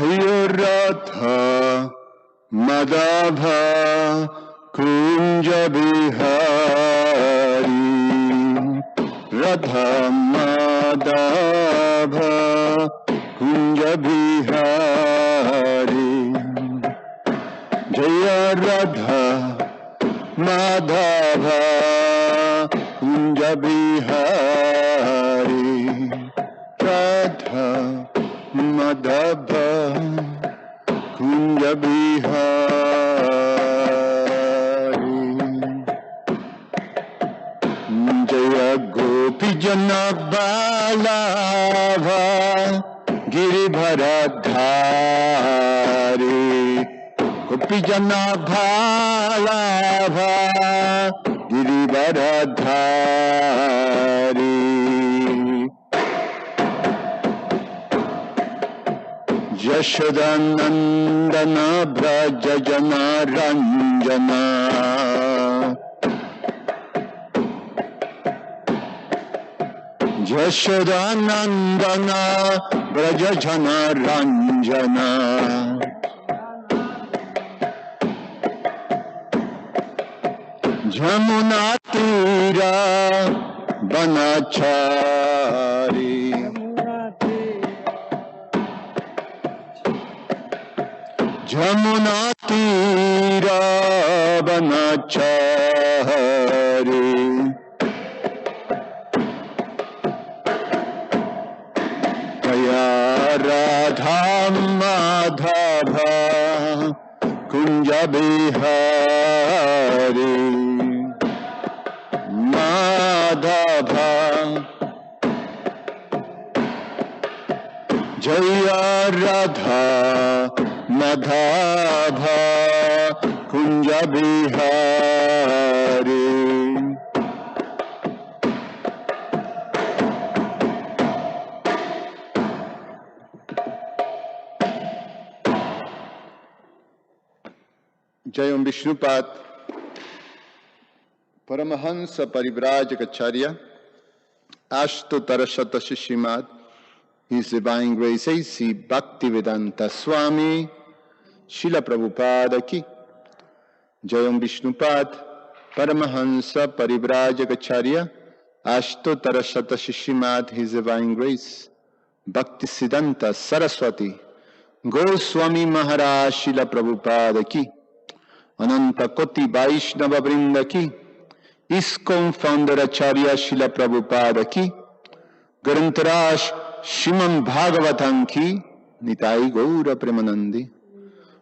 Jaya Radha Madhava Kunja Bihari Radha Madhava Kunja Bihari Jaya Radha Madhava Kunja Bihari Radha Madhava Kunja Bihari Jaya Gopi Jana Balava Giribharadhari Gopi Jana Balava Giribharadhari Yashodanandana Braja Jana Ranjana Yashodanandana Braja Jana Ranjana Jamuna Tira Banachari Jamuna Tira Banachari Jaya Radha Madhava Kunja Bihari Madhava Jaya Radha Madhava Kunja Bihari Jayam Vishnupad Paramahansa Parivrajacharya Ashtotarashata Srimad His Divine Grace A.C. Bhaktivedanta Swami Srila Prabhupada Ki Jayam Vishnupad Paramahansa Parivrajacharya Ashtotarashata Srimad His Divine Grace Bhaktisiddhanta Saraswati Goswami Maharaj Srila Prabhupada Ki Ananta Koti Vaishnava Vrinda Ki ISKCON Founder Acharya Srila Prabhupada Ki Grantaraj Srimad Bhagavatam Ki Nitai Gaura Premanandi.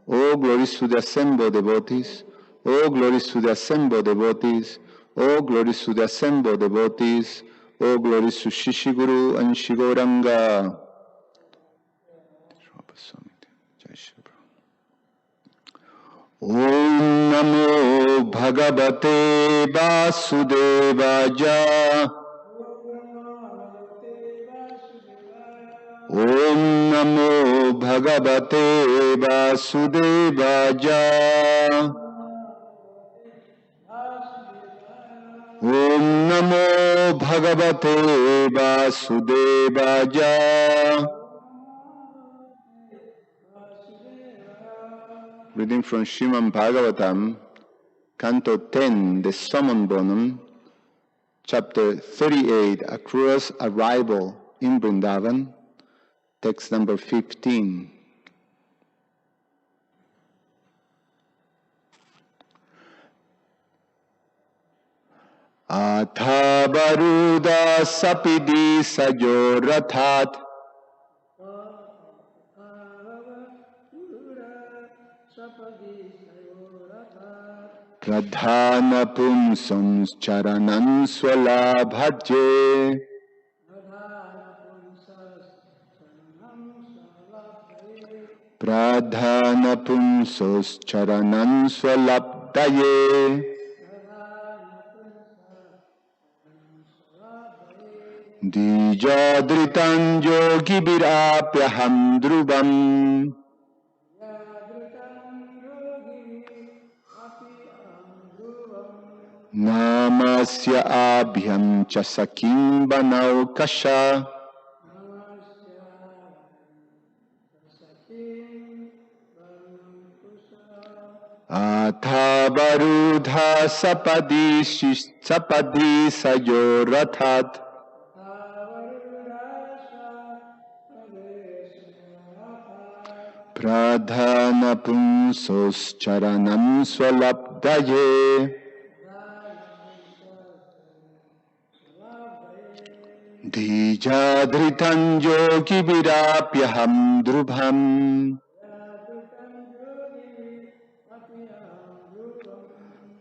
Oh, glories to the assembled devotees. Oh, glories to the assembled devotees. Oh, glories to the assembled devotees. Oh, glories to Shishiguru and Shigoranga. Om Namo Bhagavate Vasudevaya. Om Namo Bhagavate Vasudevaya. Om Namo Bhagavate Vasudevaya. Reading from Srimad Bhagavatam, Canto 10, the Summon Bonum, Chapter 38, Akrura's Arrival in Vrindavan, text number 15. Atha Varuda Sapidi Sajo Rathat Pradhana Pumsam Charanan Swalabhaje Pradhana Pumsos Charanan Swalabdaye Dijadritan Yogi Virapyaham Dhruvam Namasya Abhyam Chasakim Banau Kasha Athavarudha sapadi sayorathat pradhana punsos charanam swalabdaye dijadritan yogi virapyaham drubham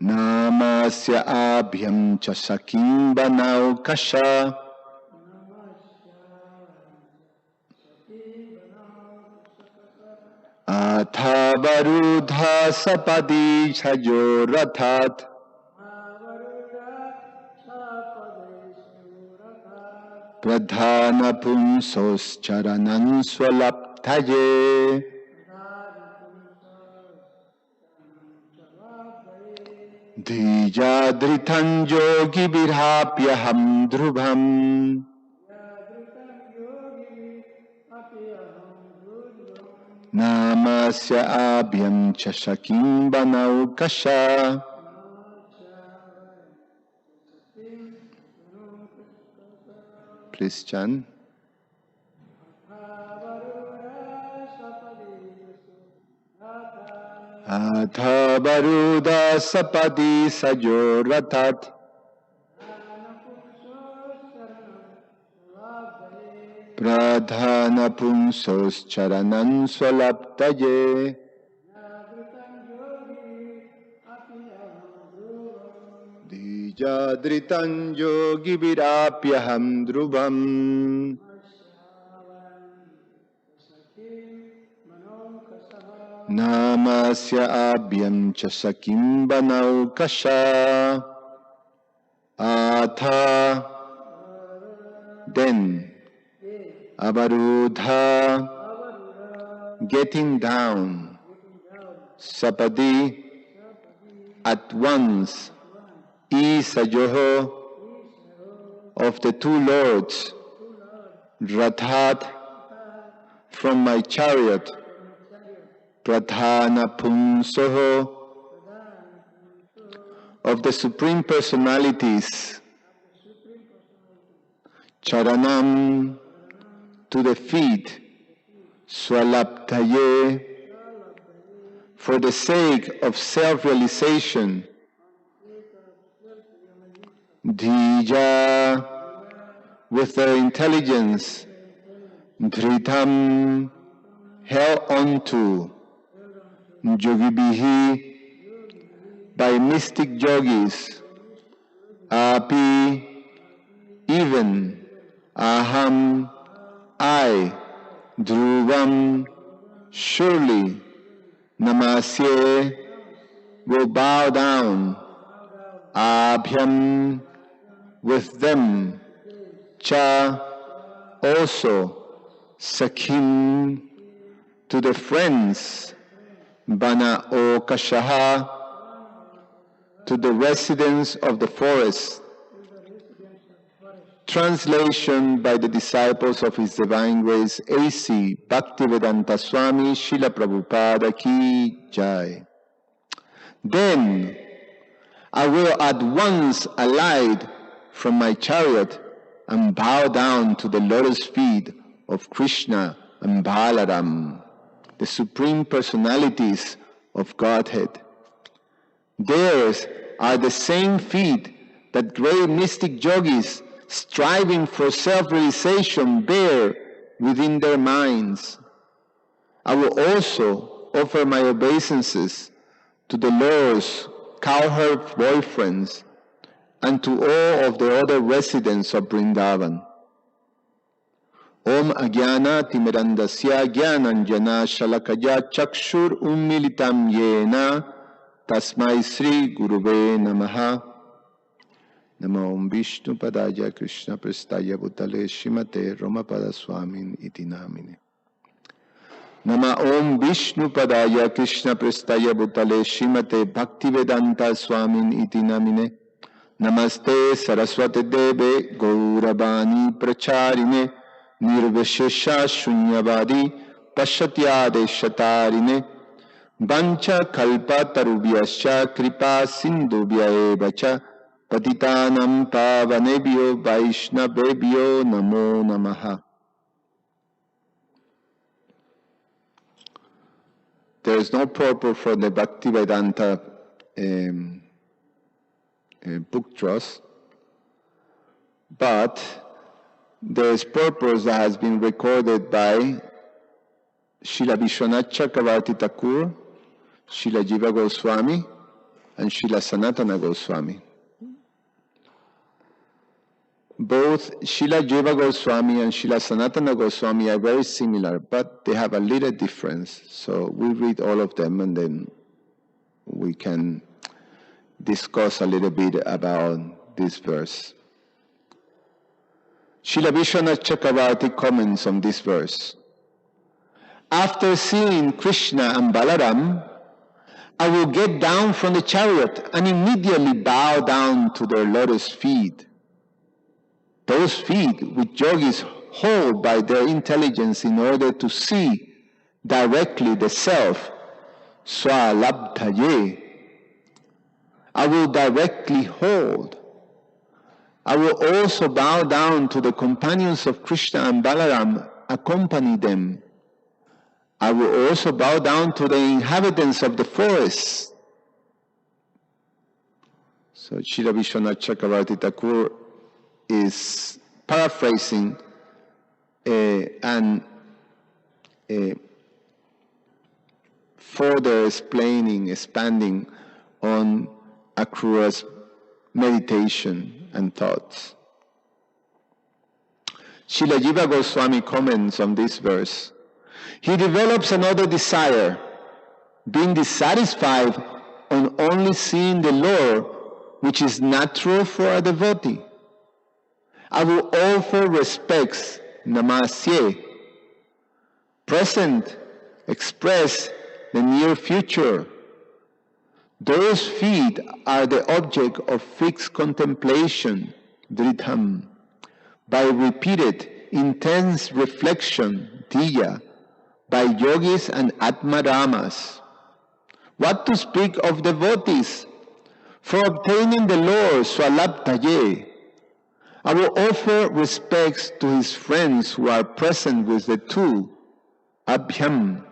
namasya abhyam cha sakim banau kasha athavarudha sapadi sayorathat pradhana punsos charanan swalabdhaye dijadritan yogi virapyaham drubham namasya abhyam cha sakim banau kasha Please chant. Athavarudha sapadi sayorathat pradhana punsos charanan swalabdaye dijadritan yogi virapyaham drubham namasya abhyam cha sakim banau kasha atha then avarudha getting down sapadi at once isayoho of the two lords rathat from my chariot pradhana punsoho of the Supreme Personalities charanam to the feet swalabdhaye for the sake of self-realization dhija with their intelligence dhritam held onto yogibihi by mystic yogis api even aham I dhruvam surely namasye will bow down abhyam with them cha also sakhim to the friends bana o kashaha to the residents of the forest. Translation by the disciples of His Divine Grace A.C. Bhaktivedanta Swami Srila Prabhupada Ki Jai. Then I will at once alight from my chariot and bow down to the lotus feet of Krishna and Balaram, the Supreme Personalities of Godhead. Theirs are the same feet that great mystic yogis striving for self-realization bear within their minds. I will also offer my obeisances to the Lord's cowherd boyfriends and to all of the other residents of Vrindavan. Om Agyana Timirandasya Gyananjana Shalakaya Chakshur Ummilitam Yena Tasmai Sri Gurave Namaha. Namo Om Vishnu Padaya Krishna Prestaya Bhutale Shrimate Ramapada Swamin Iti Namine. Nama Om Vishnu Padaya Krishna Prestaya Bhutale Shrimate Bhaktivedanta Swamin Iti Namine. Namaste Saraswate Deve Gauravani Pracharine Nirvishesha Shunyavadi Pashatyade Shatarine Vancha kalpa tarubhyascha kripa sindhubhya eva cha patitanam pavanebhyo vaishnavebhyo namo namaha. There is no purport for the Bhaktivedanta book trust, but there is purpose that has been recorded by Srila Vishwanath Chakravarti Thakur, Srila Jiva Goswami, and Srila Sanatana Goswami. Both Srila Jiva Goswami and Srila Sanatana Goswami are very similar, but they have a little difference. So we read all of them and then we can discuss a little bit about this verse. Srila Vishwanath Chakravarti comments on this verse. After seeing Krishna and Balaram, I will get down from the chariot and immediately bow down to their lotus feet. Those feet which yogis hold by their intelligence in order to see directly the self, swalabdhaye, I will directly hold. I will also bow down to the companions of Krishna and Balaram, accompany them. I will also bow down to the inhabitants of the forest. So Srila Vishwanath Chakravarti Thakur is paraphrasing and further expanding on Akrura's meditation and thoughts. Srila Jiva Goswami comments on this verse. He develops another desire, being dissatisfied on only seeing the Lord, which is natural for a devotee. I will offer respects, namasye, present, express the near future. Those feet are the object of fixed contemplation, dridham, by repeated, intense reflection, diya, by yogis and atmaramas. What to speak of devotees? For obtaining the Lord, swalabdhaye, I will offer respects to his friends who are present with the two, abhyam,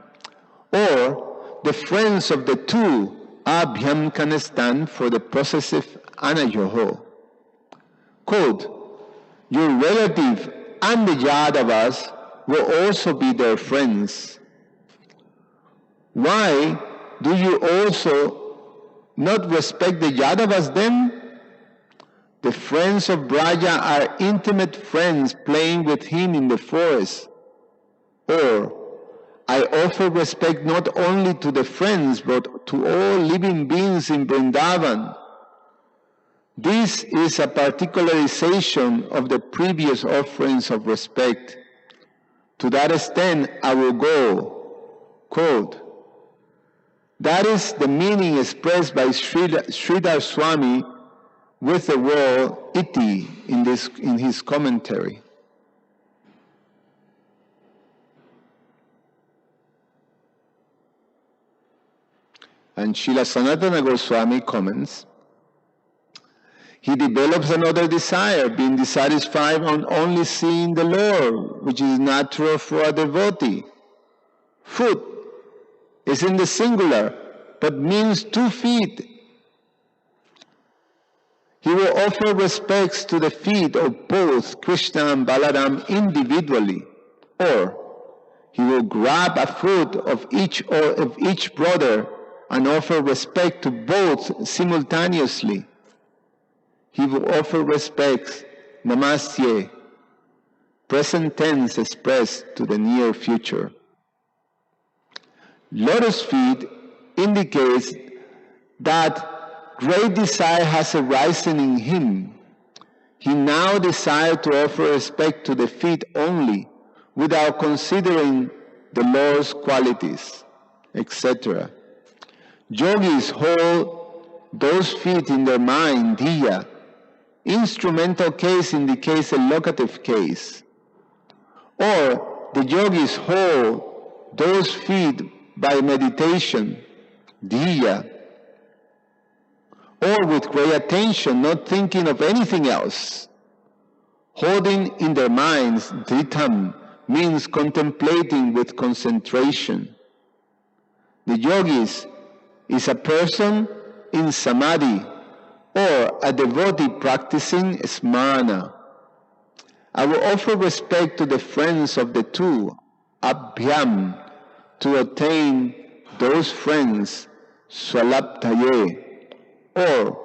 or the friends of the two, abhyam can stand for the possessive anayoho. Quote, your relative and the Yadavas will also be their friends. Why do you also not respect the Yadavas then? The friends of Braja are intimate friends playing with him in the forest. Or, I offer respect not only to the friends, but to all living beings in Vrindavan. This is a particularization of the previous offerings of respect. To that extent, I will go. Quote, that is the meaning expressed by Sridhar Swami with the word iti in his commentary. And Srila Sanatana Goswami comments, he develops another desire, being dissatisfied on only seeing the Lord, which is natural for a devotee. Foot is in the singular, but means 2 feet. He will offer respects to the feet of both Krishna and Balaram individually, or he will grab a foot of each brother and offer respect to both simultaneously. He will offer respects, namasye, present tense expressed to the near future. Lotus feet indicates that great desire has arisen in him. He now desires to offer respect to the feet only, without considering the Lord's qualities, etc. Yogis hold those feet in their mind, diya. Instrumental case indicates a locative case. Or the yogis hold those feet by meditation, dhiya, or with great attention, not thinking of anything else. Holding in their minds dhritam means contemplating with concentration. The yogis is a person in samadhi or a devotee practicing smarana. I will offer respect to the friends of the two, abhyam, to attain those friends, swalabdhaye. Or,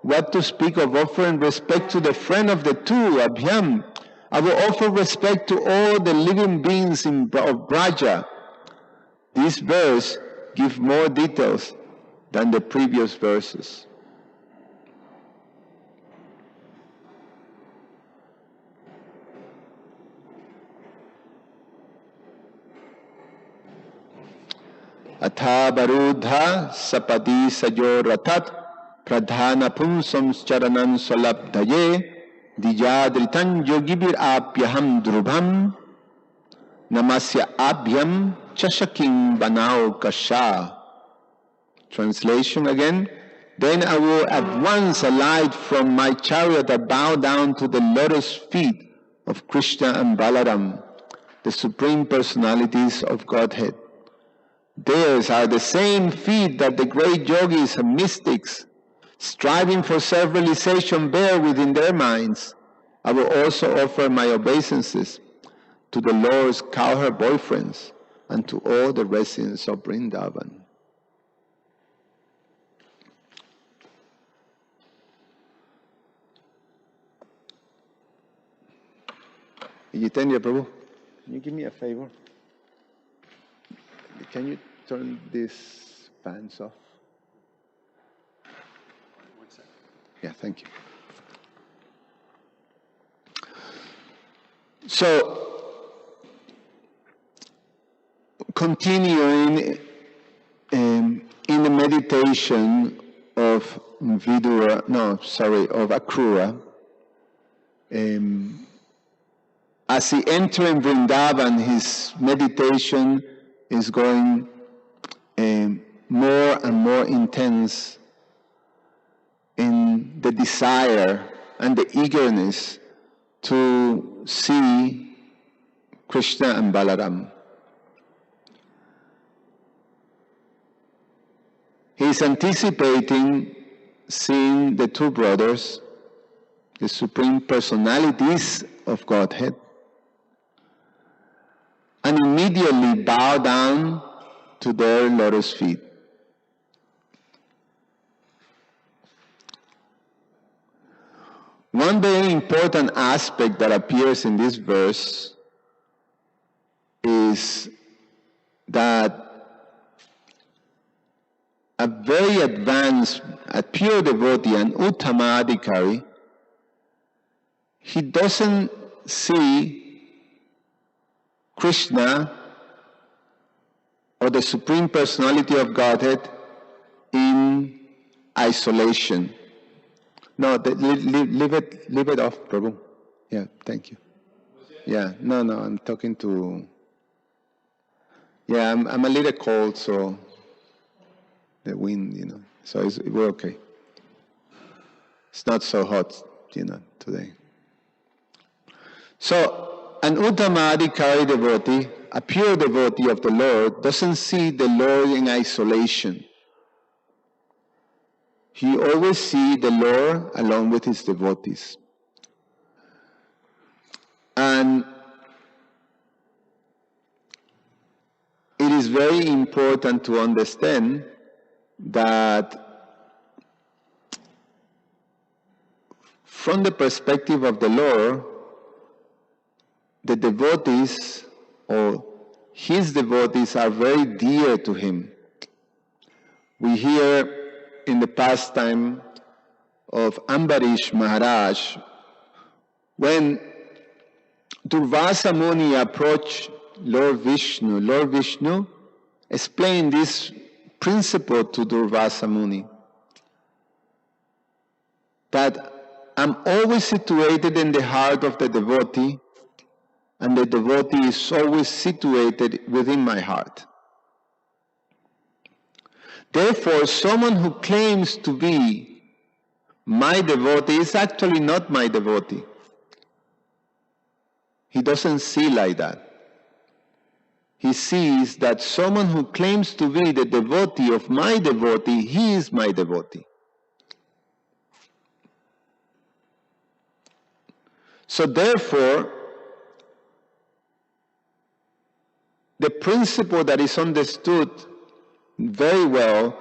what to speak of offering respect to the friend of the two, abhyam? I will offer respect to all the living beings of Braja. This verse gives more details than the previous verses. Atha barudha sapadi sajo ratat pradhana punsam charanan salabdhaye dijadritan yogibir apyaham drubham namasya abhyam chashakim banao kasha. Translation again. Then I will at once alight from my chariot and bow down to the lotus feet of Krishna and Balaram, the Supreme Personalities of Godhead. Theirs are the same feet that the great yogis and mystics, striving for self-realization, bear within their minds. I will also offer my obeisances to the Lord's cowherd boyfriends and to all the residents of Vrindavan. Jitendra Prabhu, can you give me a favor? Can you turn these fans off? 1 second. Yeah, thank you. So, continuing in the meditation of Akrura, as he enters Vrindavan, his meditation is going more and more intense in the desire and the eagerness to see Krishna and Balaram. He is anticipating seeing the two brothers, the Supreme Personalities of Godhead, and immediately bow down to their lotus feet. One very important aspect that appears in this verse is that a very advanced, a pure devotee, an Uttamadhikari, he doesn't see Krishna or the Supreme Personality of Godhead in isolation. No, leave it off, Prabhu. Yeah, thank you. Yeah, no, I'm talking to... Yeah, I'm a little cold, so the wind, so we're okay. It's not so hot, today. So, an Uttamadhikari devotee, a pure devotee of the Lord, doesn't see the Lord in isolation. He always sees the Lord along with his devotees. And it is very important to understand that from the perspective of the Lord, the devotees or his devotees are very dear to him. We hear in the pastime of Ambarish Maharaj, when Durvasa Muni approached Lord Vishnu explained this principle to Durvasa Muni, that I'm always situated in the heart of the devotee, and the devotee is always situated within my heart. Therefore, someone who claims to be my devotee is actually not my devotee. He doesn't see like that. He sees that someone who claims to be the devotee of my devotee, he is my devotee. So therefore, the principle that is understood very well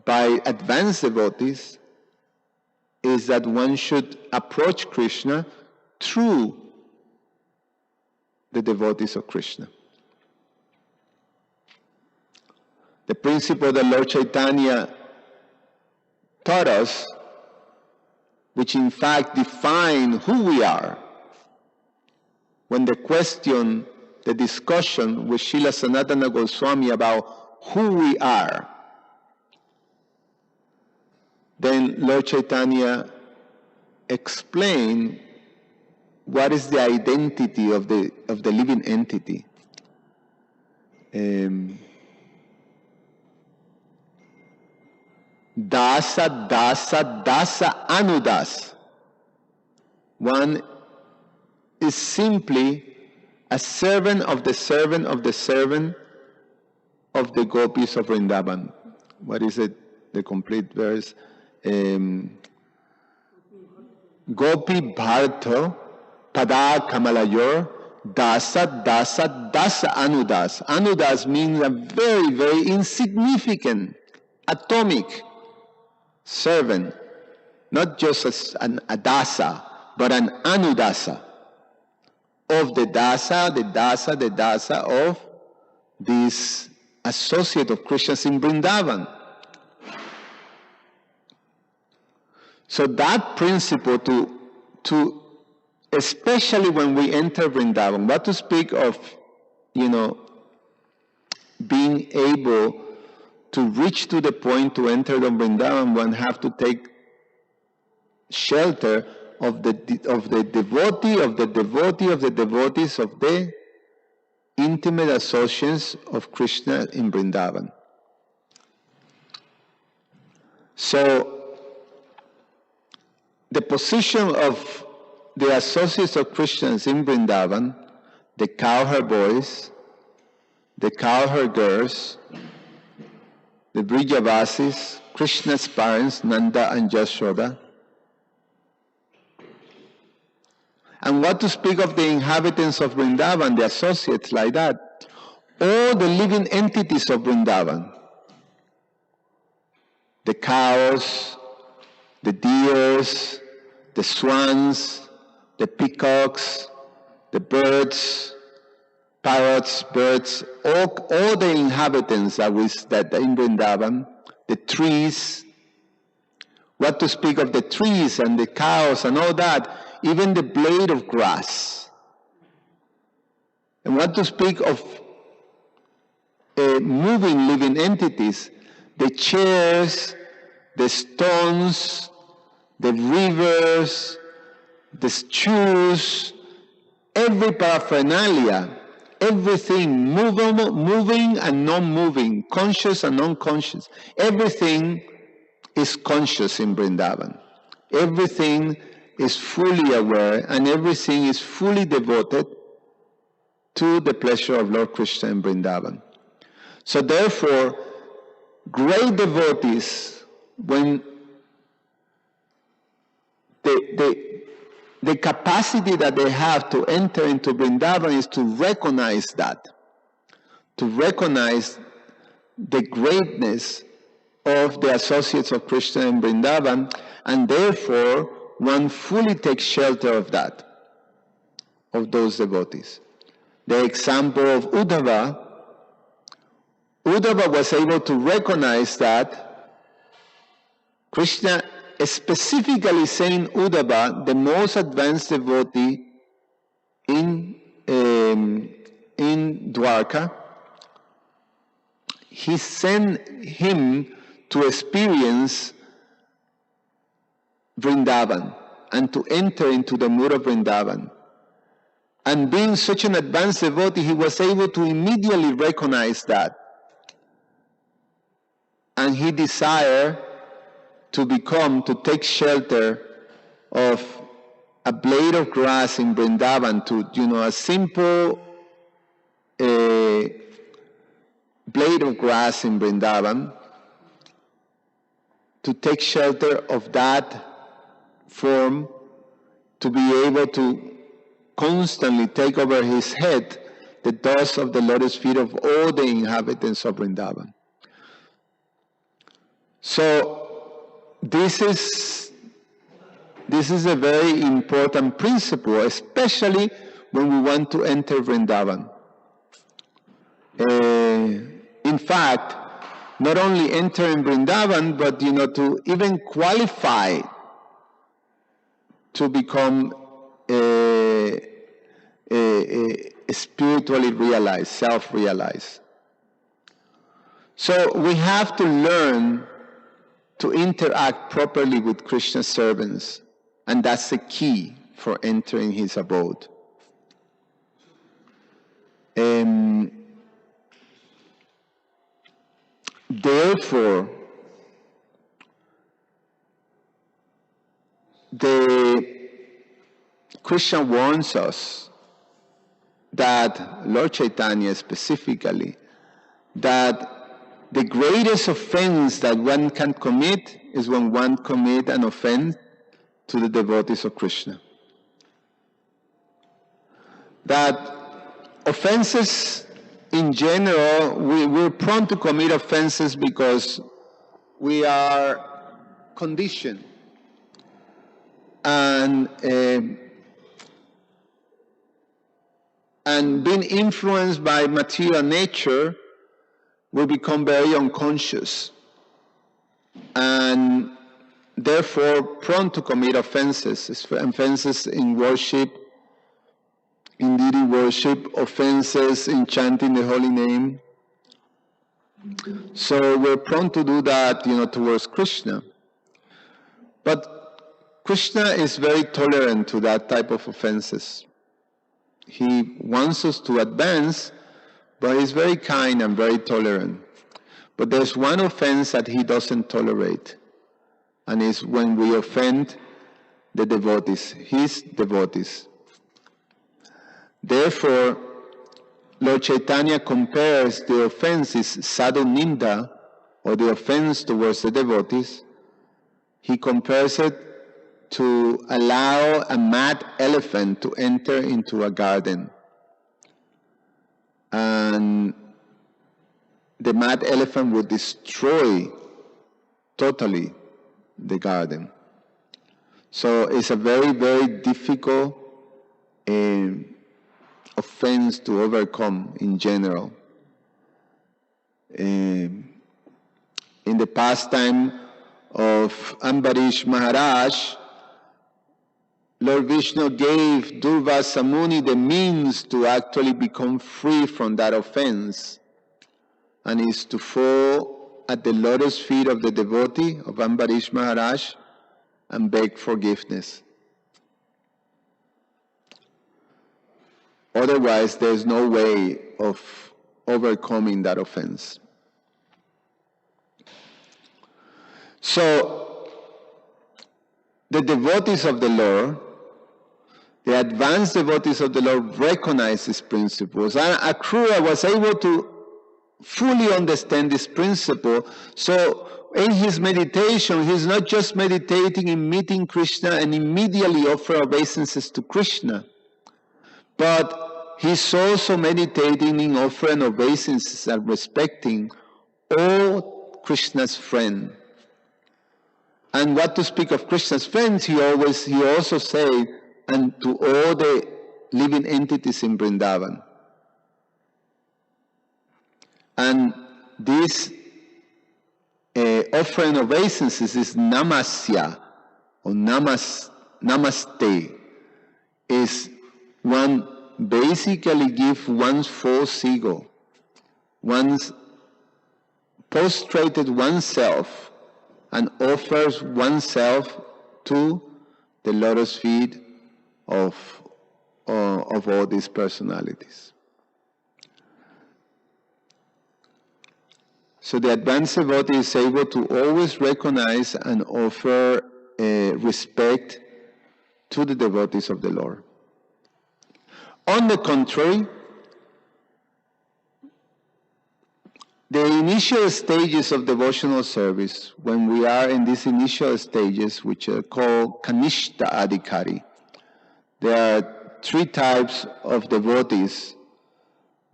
by advanced devotees is that one should approach Krishna through the devotees of Krishna. The principle that Lord Chaitanya taught us, which in fact define who we are, when the discussion with Srila Sanatana Goswami about who we are, then Lord Chaitanya explained what is the identity of the living entity. Dasa, Dasa, Dasa, Anudas. One is simply a servant of the servant of the servant of the gopis of Vrindavan. What is it? The complete verse. Gopi Bharto Pada Kamalayor Dasa, Dasa, Dasa Anudas. Anudas means a very, very insignificant, atomic servant, not just a dasa, but an anudasa of the dasa of this associate of Krishna's in Vrindavan. So that principle to especially when we enter Vrindavan, what to speak of, being able to reach to the point to enter the Vrindavan, one have to take shelter of the devotee of the devotee of the devotees of the intimate associates of Krishna in Vrindavan. So the position of the associates of Krishnas in Vrindavan, the cowherd boys, the cowherd girls, the Brijavasis, Krishna's parents, Nanda and Yashoda. And what to speak of the inhabitants of Vrindavan, the associates like that, all the living entities of Vrindavan, the cows, the deers, the swans, the peacocks, the birds, parrots, birds, all the inhabitants that in Vrindavan, the trees, what to speak of the trees and the cows and all that, even the blade of grass. And what to speak of moving living entities, the chairs, the stones, the rivers, the shoes, every paraphernalia, everything moving and non-moving, conscious and unconscious. Everything is conscious in Vrindavan. Everything is fully aware and everything is fully devoted to the pleasure of Lord Krishna in Vrindavan. So therefore, great devotees, when the capacity that they have to enter into Vrindavan is to recognize that, to recognize the greatness of the associates of Krishna in Vrindavan, and therefore one fully takes shelter of that, of those devotees. The example of Uddhava was able to recognize that Krishna, specifically saying Uddhava, the most advanced devotee in Dwarka, he sent him to experience Vrindavan and to enter into the mood of Vrindavan. And being such an advanced devotee, he was able to immediately recognize that. and he desired to take shelter of a blade of grass in Vrindavan, a simple blade of grass in Vrindavan, to take shelter of that form, to be able to constantly take over his head the dust of the lotus feet of all the inhabitants of Vrindavan. So this is a very important principle, especially when we want to enter Vrindavan. In fact, not only enter in Vrindavan, but to even qualify to become spiritually realized, self-realized. So we have to learn to interact properly with Krishna's servants, and that's the key for entering his abode. Therefore, Krishna warns us that, Lord Chaitanya specifically, that the greatest offense that one can commit is when one commits an offense to the devotees of Krishna. That offenses in general, we're prone to commit offenses because we are conditioned. And being influenced by material nature, we become very unconscious and therefore prone to commit offenses. Offenses in worship, in deity worship, offenses in chanting the holy name. So we're prone to do that, towards Krishna. But Krishna is very tolerant to that type of offenses. He wants us to advance, but he's very kind and very tolerant. But there's one offense that he doesn't tolerate, and it's when we offend the devotees, his devotees. Therefore, Lord Chaitanya compares the offenses, sadhu ninda, or the offense towards the devotees, he compares it to allow a mad elephant to enter into a garden. And the mad elephant would destroy totally the garden. So it's a very, very difficult offense to overcome in general. In the pastime of Ambarish Maharaj, Lord Vishnu gave Durvasa Muni the means to actually become free from that offense, and is to fall at the lotus feet of the devotee of Ambarish Maharaj and beg forgiveness. Otherwise, there's no way of overcoming that offense. So, the devotees of the Lord, the advanced devotees of the Lord, recognize these principles. And Akrura was able to fully understand this principle. So in his meditation, he's not just meditating in meeting Krishna and immediately offer obeisances to Krishna, but he's also meditating in offering obeisances and respecting all Krishna's friends. And what to speak of Krishna's friends, he also said, and to all the living entities in Vrindavan. And this offering obeisances is namasya, or namaste, is one basically give one's false ego, one's prostrated oneself, and offers oneself to the lotus feet of all these personalities. So the advanced devotee is able to always recognize and offer respect to the devotees of the Lord. On the contrary, the initial stages of devotional service, when we are in these initial stages, which are called Kanishta Adhikari, there are three types of devotees.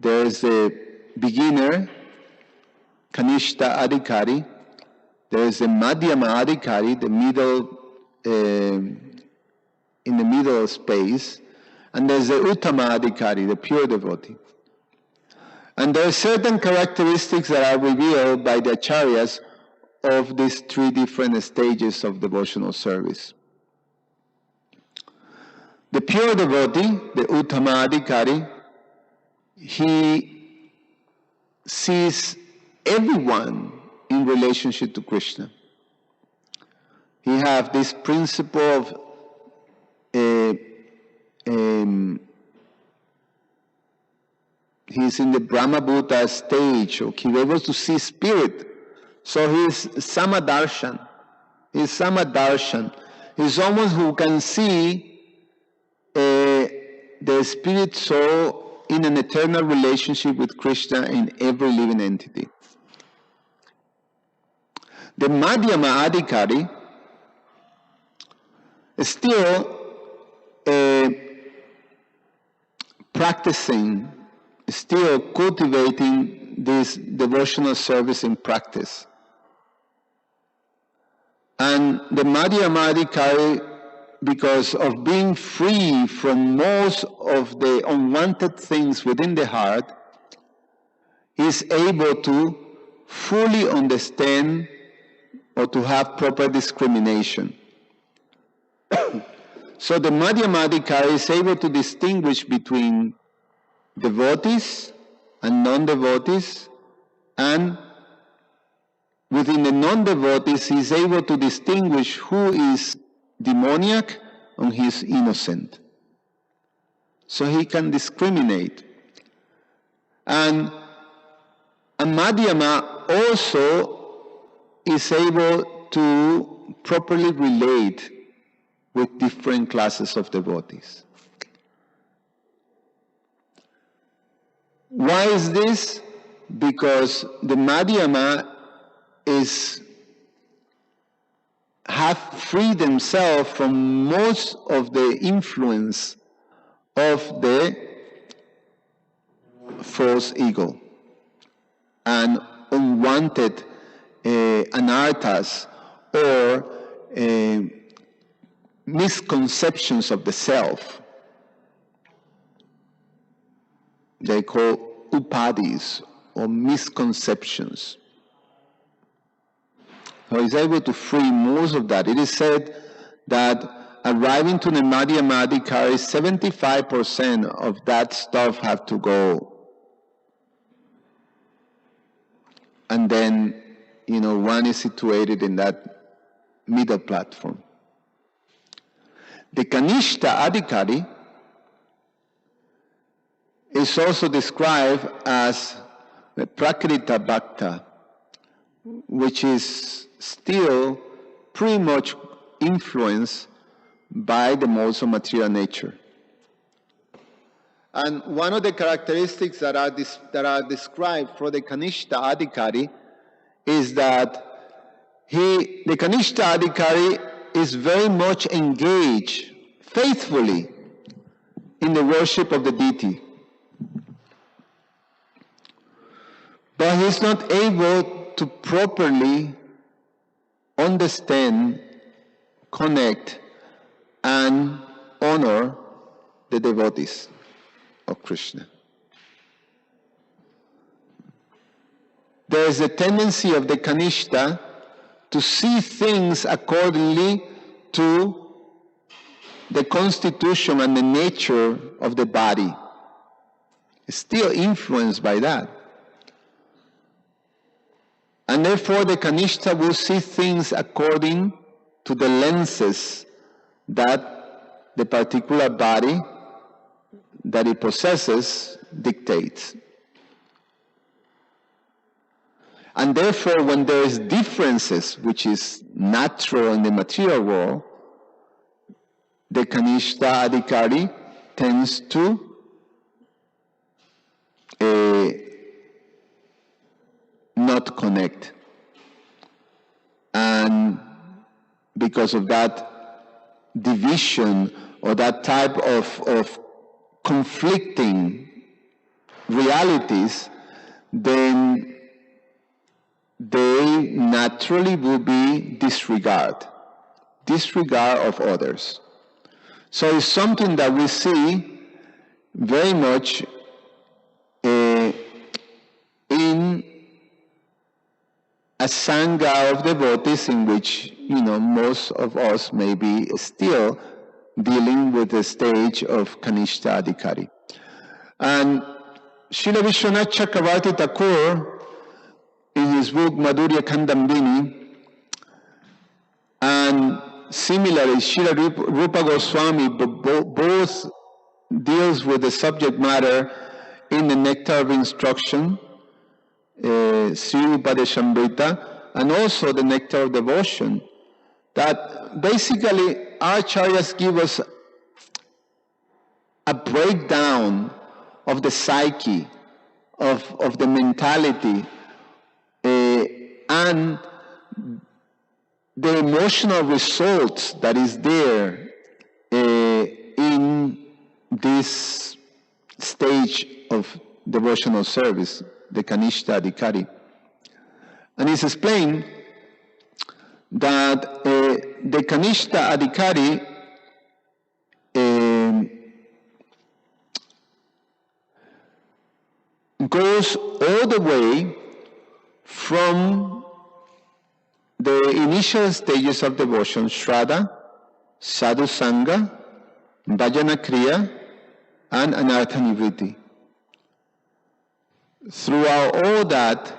There is the beginner, Kanishta Adhikari. There is the Madhyama Adhikari, the middle, in the middle space. And there's the Uttama Adhikari, the pure devotee. And there are certain characteristics that are revealed by the acharyas of these three different stages of devotional service. The pure devotee, the Uttama Adhikari, he sees everyone in relationship to Krishna. He has this principle of he's in the Brahmabhuta stage, or he's able to see spirit. So he's Samadarshan. He's Samadarshan. He's someone who can see the spirit soul in an eternal relationship with Krishna in every living entity. The Madhyama Adhikari is still practicing, still cultivating this devotional service in practice. And the Madhyama Adhikari, because of being free from most of the unwanted things within the heart, is able to fully understand or to have proper discrimination. So the Madhyama Adhikari is able to distinguish between devotees and non-devotees, and within the non-devotees he is able to distinguish who is demoniac and who is innocent. So he can discriminate. And a Madhyama also is able to properly relate with different classes of devotees. Why is this? Because the Madhyama have freed themselves from most of the influence of the false ego and unwanted anarthas or misconceptions of the self. They call upadhis, or misconceptions. So he's able to free most of that. It is said that arriving to the Madhyama Adhikari, 75% of that stuff have to go. And then, one is situated in that middle platform. The Kanishta Adhikari is also described as the Prakrita Bhakta, which is still pretty much influenced by the modes of material nature. And one of the characteristics that are described for the Kanishta Adhikari is that the Kanishta Adhikari is very much engaged faithfully in the worship of the deity. But he's not able to properly understand, connect, and honor the devotees of Krishna. There is a tendency of the Kanishta to see things accordingly to the constitution and the nature of the body. It's still influenced by that. And therefore the Kanishta will see things according to the lenses that the particular body that it possesses dictates. And therefore, when there is differences, which is natural in the material world, the Kanishta Adhikari tends to not connect. And because of that division or that type of conflicting realities, then they naturally will be disregard of others. So it's something that we see very much in a sangha of devotees in which, most of us may be still dealing with the stage of Kanishta Adhikari. And Srila Vishwanath Chakravarti Thakur, in his book Madhurya Kandambini, and similarly Srila Rupa Goswami, both deals with the subject matter in the Nectar of Instruction, Sri Upadeshamrita, and also the Nectar of Devotion, that basically Acharyas give us a breakdown of the psyche, of the mentality, and the emotional results that is there in this stage of devotional service, the Kanishta Adhikari. And it's explained that the Kanishta Adhikari goes all the way from the initial stages of devotion, Shraddha, Sadhu Sangha, Bhajana Kriya, and Anartha Nivritti. Throughout all that,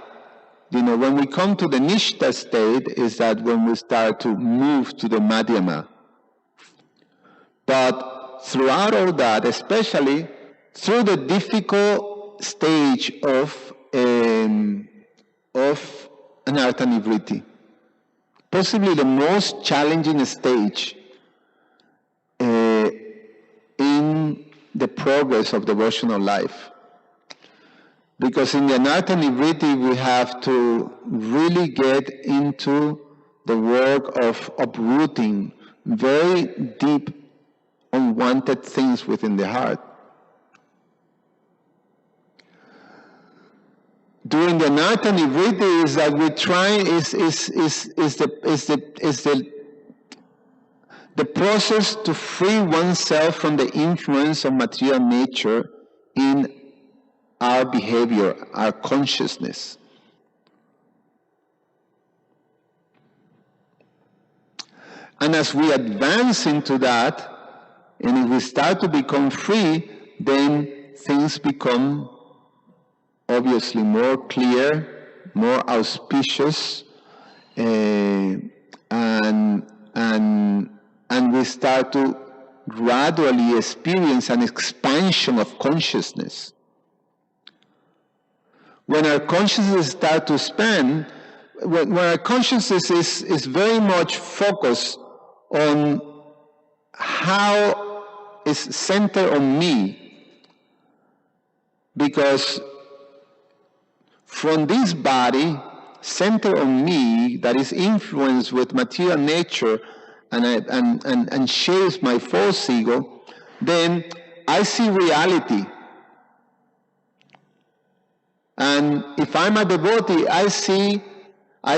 when we come to the Nishta state, is that when we start to move to the Madhyama. But throughout all that, especially through the difficult stage of Anartha Nivritti, possibly the most challenging stage in the progress of devotional life. Because in the Anartha Nivritti, we have to really get into the work of uprooting very deep, unwanted things within the heart. During the Anartha Nivritti is that we try the process to free oneself from the influence of material nature in our behavior, our consciousness. And as we advance into that, and if we start to become free, then things become obviously more clear, more auspicious, and we start to gradually experience an expansion of consciousness. When our consciousness starts to expand, when our consciousness is very much focused on how it's centered on me, because from this body centered on me that is influenced with material nature and shapes my false ego, then I see reality. And if I'm a devotee, I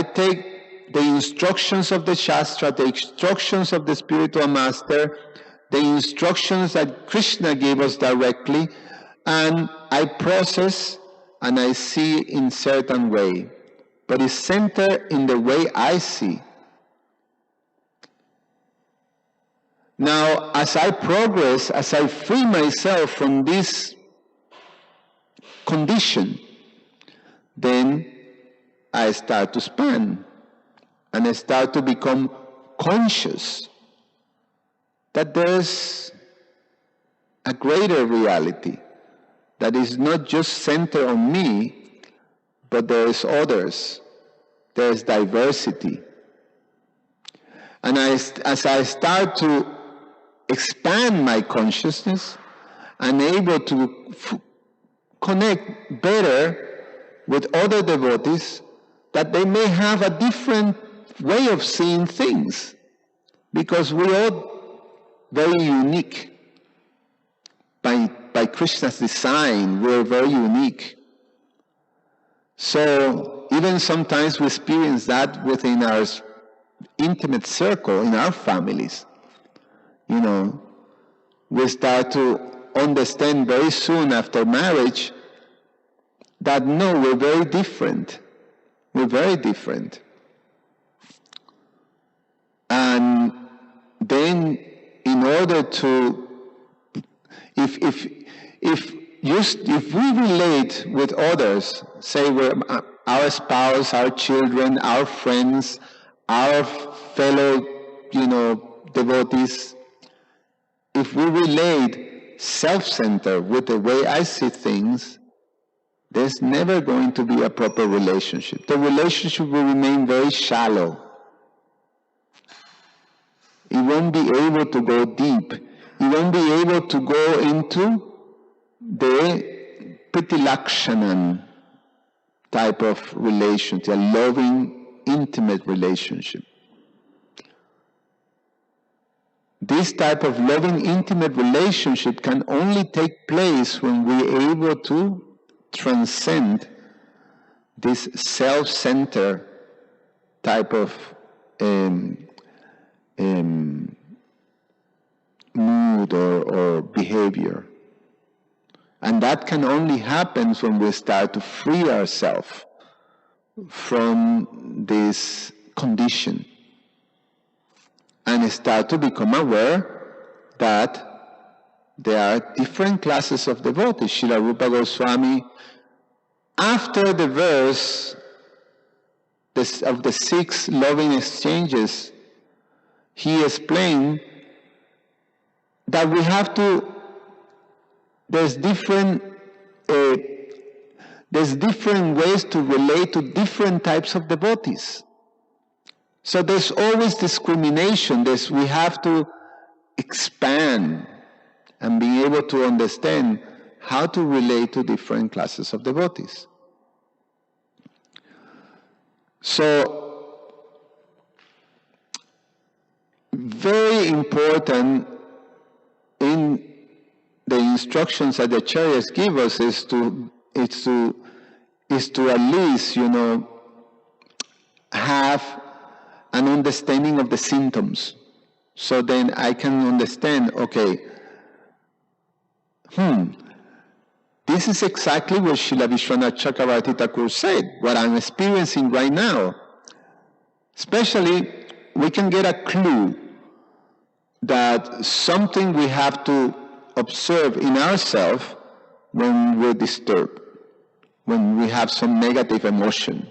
take the instructions of the Shastra, the instructions of the spiritual master, the instructions that Krishna gave us directly, and I process and I see in certain way. But it's centered in the way I see. Now, as I progress, as I free myself from this condition, then I start to expand, and I start to become conscious that there's a greater reality that is not just centered on me, but there's others there's diversity. And as I start to expand my consciousness, I'm able to connect better with other devotees, that they may have a different way of seeing things, because we're all very unique. By Krishna's design, we're very unique. So even sometimes we experience that within our intimate circle, in our families. You know, we start to understand very soon after marriage that no, we're very different. We're very different. And then in order to, if we relate with others, say we're our spouse, our children, our friends, our fellow, devotees, if we relate self-centered with the way I see things, there's never going to be a proper relationship. The relationship will remain very shallow. It won't be able to go deep. It won't be able to go into the pritilakshanan type of relationship, a loving, intimate relationship. This type of loving, intimate relationship can only take place when we're able to transcend this self-centered type of mood or behavior. And that can only happen when we start to free ourselves from this condition and start to become aware that there are different classes of devotees. Srila Rupa Goswami, after the verse of the 6 loving exchanges, he explained that we have to, there's different ways to relate to different types of devotees. So there's always discrimination. We have to expand and be able to understand how to relate to different classes of devotees. So, very important in the instructions that the acharyas give us is to at least, have an understanding of the symptoms. So then I can understand, okay, this is exactly what Srila Vishwanath Chakravarti Thakur said, what I'm experiencing right now. Especially, we can get a clue that something we have to observe in ourselves when we're disturbed, when we have some negative emotion,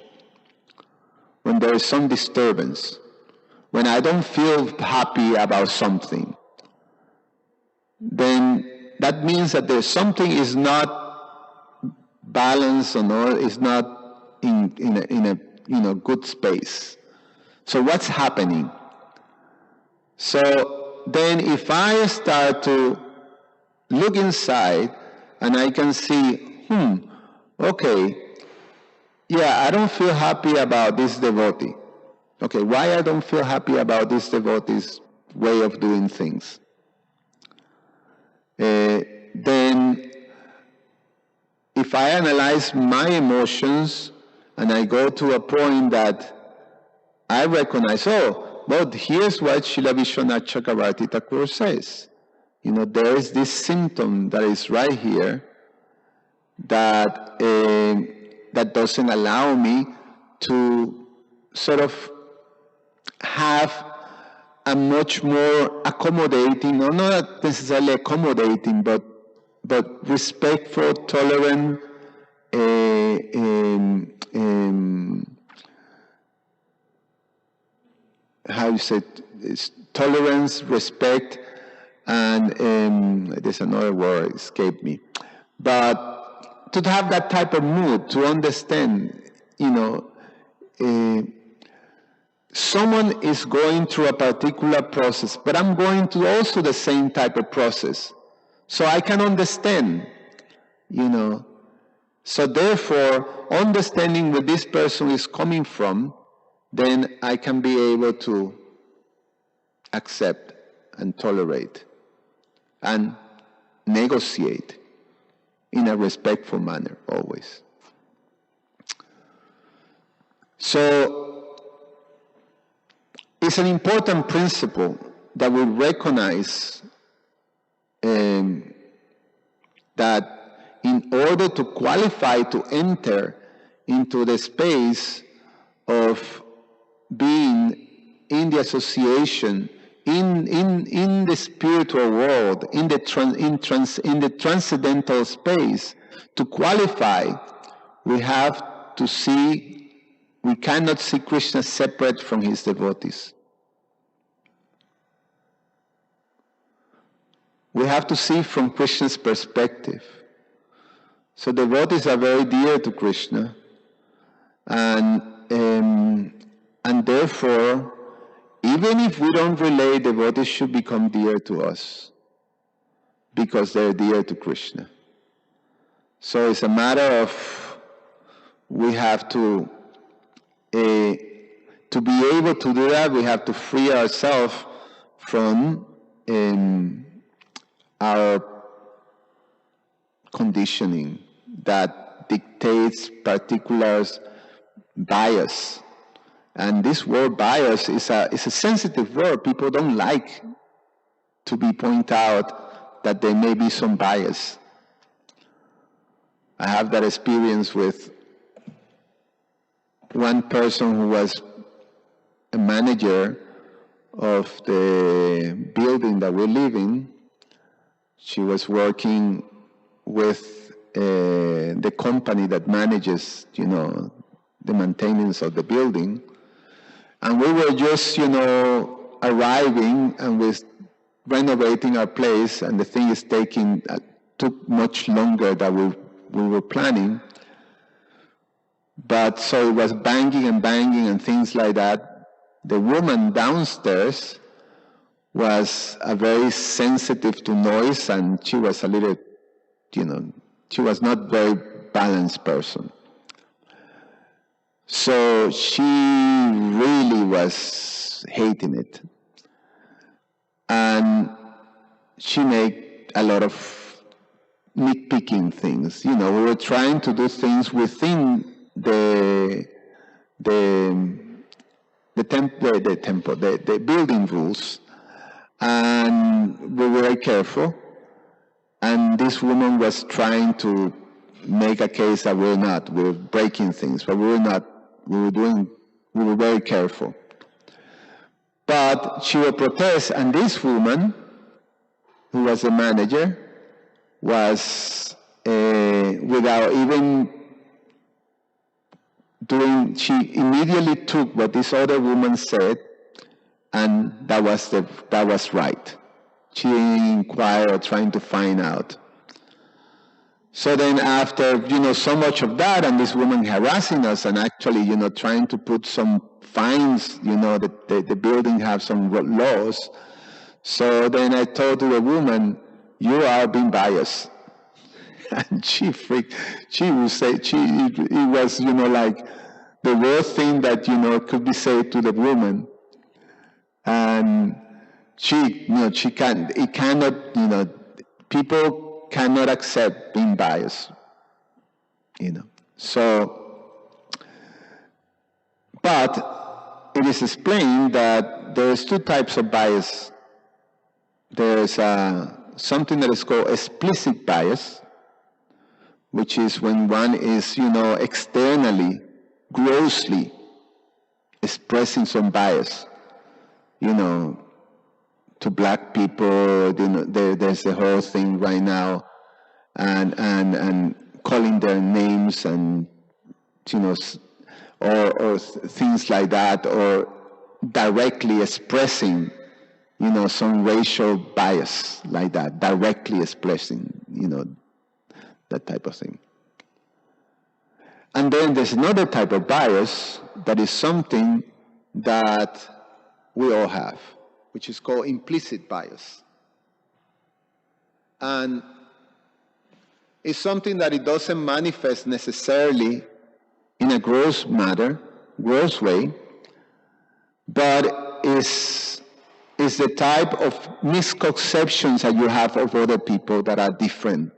when there is some disturbance, when I don't feel happy about something, then that means that there's something is not balanced or is not in a good space. So what's happening? So then if I start to look inside and I can see, okay, yeah, I don't feel happy about this devotee. Okay, why I don't feel happy about this devotee's way of doing things? Then if I analyze my emotions and I go to a point that I recognize, but here's what Srila Vishwanath Chakravarti Thakur says. There is this symptom that is right here that doesn't allow me to sort of have a much more accommodating, or not necessarily accommodating, but respectful, tolerant, how you say it? It's tolerance, respect, and there's another word escaped me. But to have that type of mood, to understand, someone is going through a particular process, but I'm going through also the same type of process. So I can understand, So therefore, understanding where this person is coming from, then I can be able to accept and tolerate and negotiate in a respectful manner always. So it's an important principle that we recognize that in order to qualify to enter into the space of being in the association, in the spiritual world, in the transcendental space, to qualify, we have to see, we cannot see Krishna separate from his devotees. We have to see from Krishna's perspective. So devotees are very dear to Krishna, and therefore, even if we don't relate, devotees should become dear to us because they're dear to Krishna. So it's a matter of we have to be able to do that. We have to free ourselves from our conditioning that dictates particular bias. And this word bias is a sensitive word. People don't like to be pointed out that there may be some bias. I have that experience with one person who was a manager of the building that we live in. She was working with the company that manages, the maintenance of the building. And we were just, arriving and we're renovating our place, and the thing is took much longer than we were planning. But so it was banging and things like that. The woman downstairs was very sensitive to noise, and she was a little, she was not very balanced person. So she really was hating it. And she made a lot of nitpicking things. We were trying to do things within the building rules. And we were very careful. And this woman was trying to make a case that we were breaking things, but we were not. We were very careful. But she would protest, and this woman, who was the manager, was without even she immediately took what this other woman said, and that was right. She inquired or trying to find out. So then after, so much of that, and this woman harassing us and actually, trying to put some fines, the building have some laws. So then I told the woman, you are being biased. And she freaked. She would say, it was, like the worst thing that, could be said to the woman. And people cannot accept being biased, So, but it is explained that there's two types of bias. There's something that is called explicit bias, which is when one is, externally, grossly expressing some bias, to black people, there's the whole thing right now, and calling their names and, or things like that, or directly expressing, some racial bias like that, directly expressing, that type of thing. And then there's another type of bias, that is something that we all have, which is called implicit bias. And it's something that it doesn't manifest necessarily in a gross way, but is the type of misconceptions that you have of other people that are different.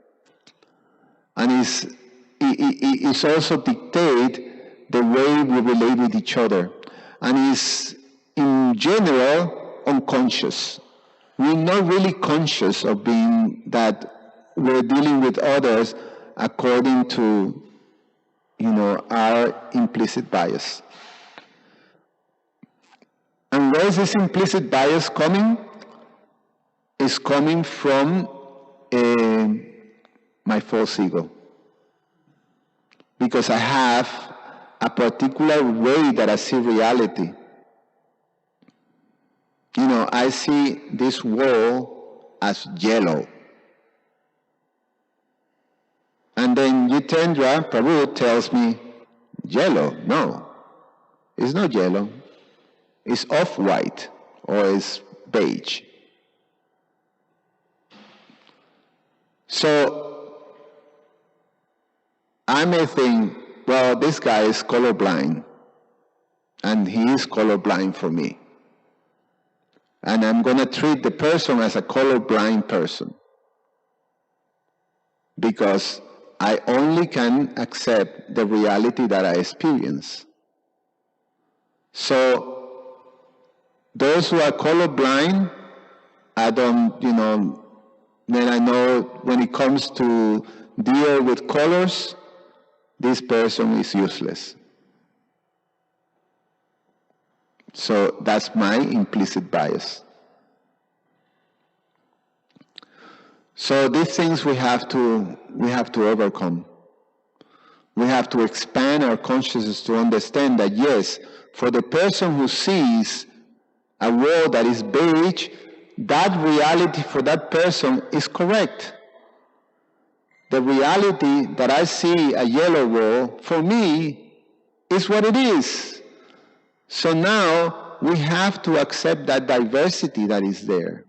And it's also dictate the way we relate with each other. And is, in general, unconscious. We're not really conscious of being that we're dealing with others according to, our implicit bias. And where is this implicit bias coming? It's coming from my false ego. Because I have a particular way that I see reality. I see this wall as yellow. And then Jitendra Prabhu tells me, yellow? No, it's not yellow. It's off-white or it's beige. So I may think, well, this guy is colorblind, and he is colorblind for me. And I'm going to treat the person as a colorblind person, because I only can accept the reality that I experience. So those who are colorblind, I don't, then I know when it comes to deal with colors, this person is useless. So that's my implicit bias. So these things we have to overcome. We have to expand our consciousness to understand that, yes, for the person who sees a world that is beige, that reality for that person is correct. The reality that I see a yellow wall, for me, is what it is. So now we have to accept that diversity that is there,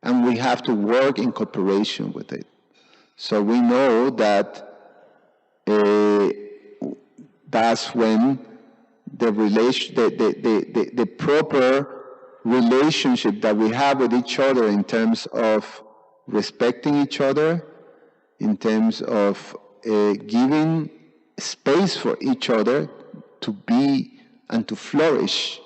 and we have to work in cooperation with it. So we know that that's when the proper relationship that we have with each other, in terms of respecting each other, in terms of giving space for each other to be and to flourish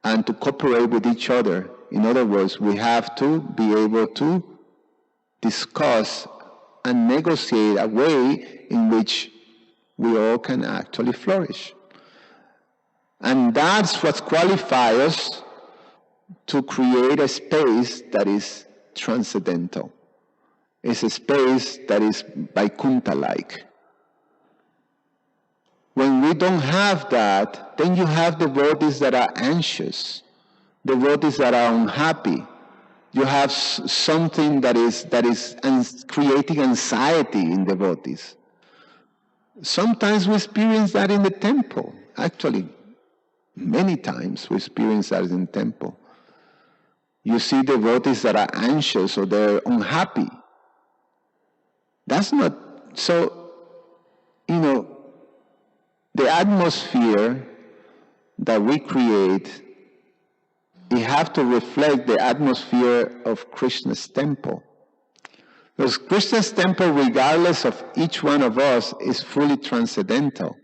and to cooperate with each other. In other words, we have to be able to discuss and negotiate a way in which we all can actually flourish. And that's what qualifies us to create a space that is transcendental. It's a space that is Vaikuntha-like. When we don't have that, then you have devotees that are anxious, devotees that are unhappy. You have something that is creating anxiety in devotees. Sometimes we experience that in the temple. Actually, many times we experience that in the temple. You see devotees that are anxious or they're unhappy. That's not so. The atmosphere that we create, it have to reflect the atmosphere of Krishna's temple. Because Krishna's temple, regardless of each one of us, is fully transcendental.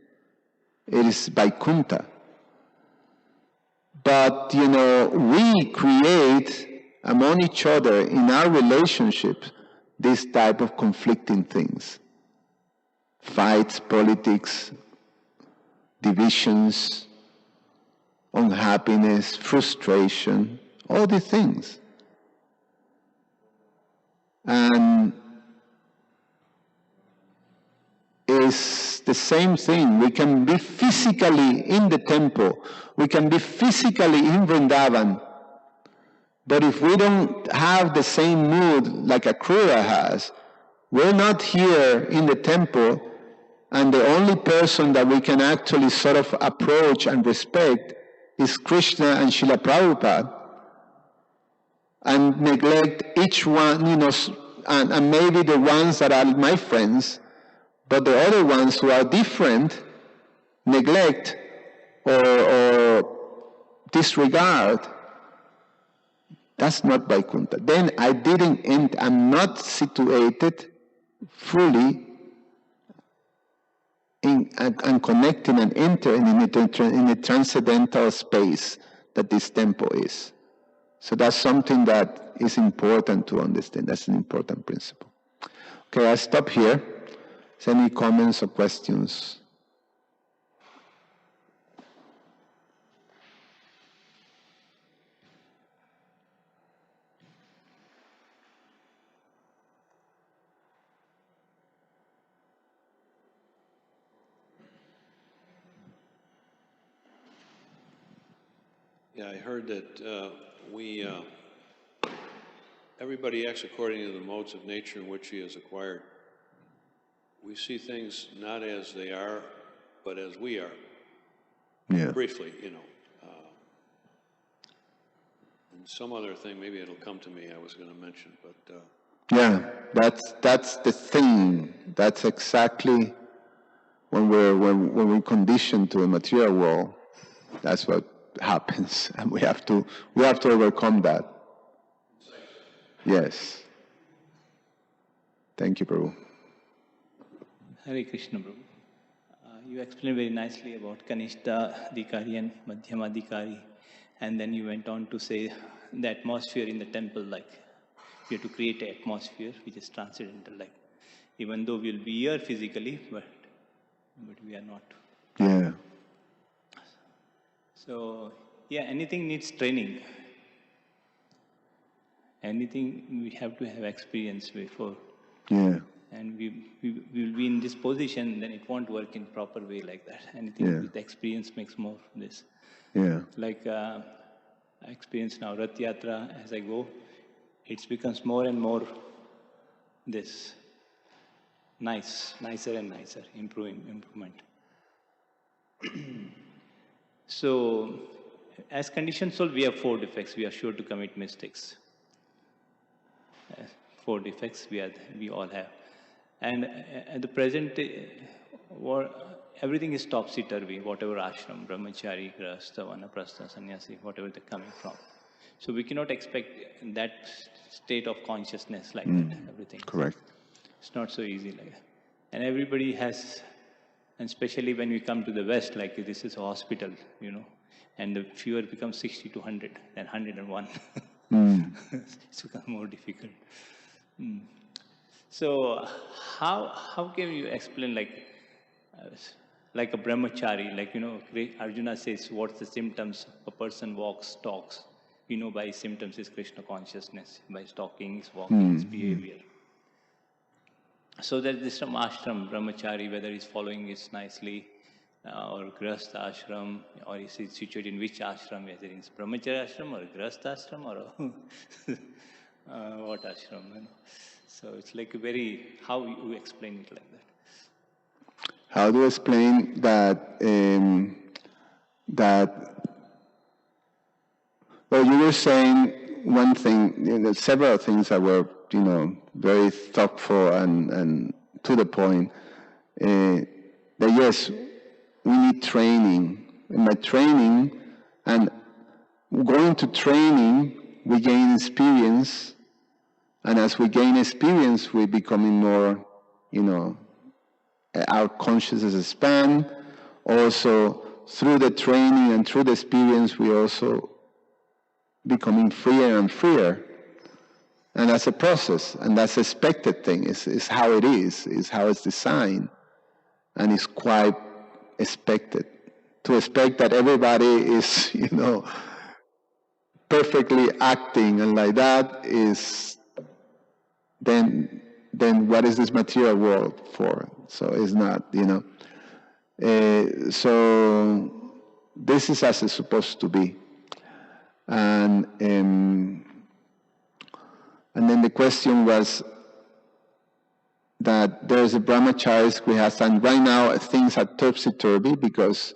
It is Vaikuntha. But, we create among each other in our relationships this type of conflicting things. Fights, politics, divisions, unhappiness, frustration, all these things. And it's the same thing. We can be physically in the temple. We can be physically in Vrindavan. But if we don't have the same mood like Akrura has, we're not here in the temple And the only person that we can actually sort of approach and respect is Krishna and Srila Prabhupada, and neglect each one, and maybe the ones that are my friends, but the other ones who are different, neglect or disregard. That's not Vaikuntha. Then I'm not situated fully and connecting and entering in a transcendental space that this temple is. So that's something that is important to understand. That's an important principle. Okay, I'll stop here. Is there any comments or questions? Yeah, I heard that everybody acts according to the modes of nature in which he has acquired. We see things not as they are, but as we are. Yeah. Briefly, and some other thing, maybe it'll come to me, I was going to mention, but... Yeah, that's the thing. That's exactly when we condition to a material world. That's what happens, and we have to overcome that. Yes. Thank you, Prabhu. Hare Krishna, Prabhu. You explained very nicely about Kanishta Adhikari and Madhyama Adhikari, and then you went on to say the atmosphere in the temple, like we have to create an atmosphere which is transcendental, like even though we'll be here physically, but we are not. Yeah. So, yeah, anything needs training. Anything we have to have experience before. Yeah. And we will be in this position, then it won't work in proper way like that. Anything with experience makes more this. Yeah. Like I experience now Rath Yatra as I go, it becomes more and more this nicer and nicer, improvement. So, as conditioned soul, we have 4 defects. We are sure to commit mistakes. 4 defects we all have. And at the present, everything is topsy-turvy, whatever ashram, brahmachari, grahastha, vanaprastha, sannyasi, whatever they're coming from. So we cannot expect that state of consciousness like that, everything. Correct. It's not so easy like that. And everybody has, and especially when we come to the West, like this is a hospital, and the fever becomes 60 to 100, then 101. It's become more difficult. So how can you explain like a brahmachari, Arjuna says, what's the symptoms? A person walks, talks. By symptoms is Krishna consciousness. By talking, his walking, his behavior. So there's some ashram, brahmachari, whether he's following it nicely, or grahastha ashram, or is he situated in which ashram, whether it's brahmachari ashram or grahastha ashram or what ashram, So it's like how you explain it like that? How do I explain that, well, you were saying one thing, several things that were, very thoughtful and to the point, that yes, we need training. And by training, and going to training, we gain experience, and as we gain experience, we're becoming more, our consciousness expands. Also, through the training and through the experience, we also becoming freer and freer. And that's a process, and that's an expected thing. It's how it is how it's designed. And it's quite expected. To expect that everybody is, perfectly acting and like that is, then what is this material world for? So it's not, so this is as it's supposed to be. And then the question was, that there's a brahmacharis grihastha, and right now things are topsy-turvy because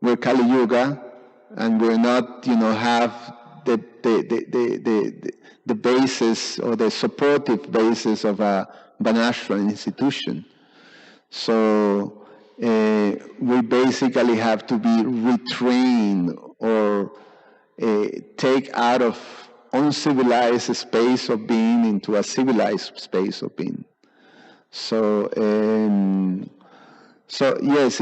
we're Kali Yuga and we're not, have the basis or the supportive basis of a Banashram institution. So we basically have to be retrained or take out of uncivilized space of being into a civilized space of being. So, yes,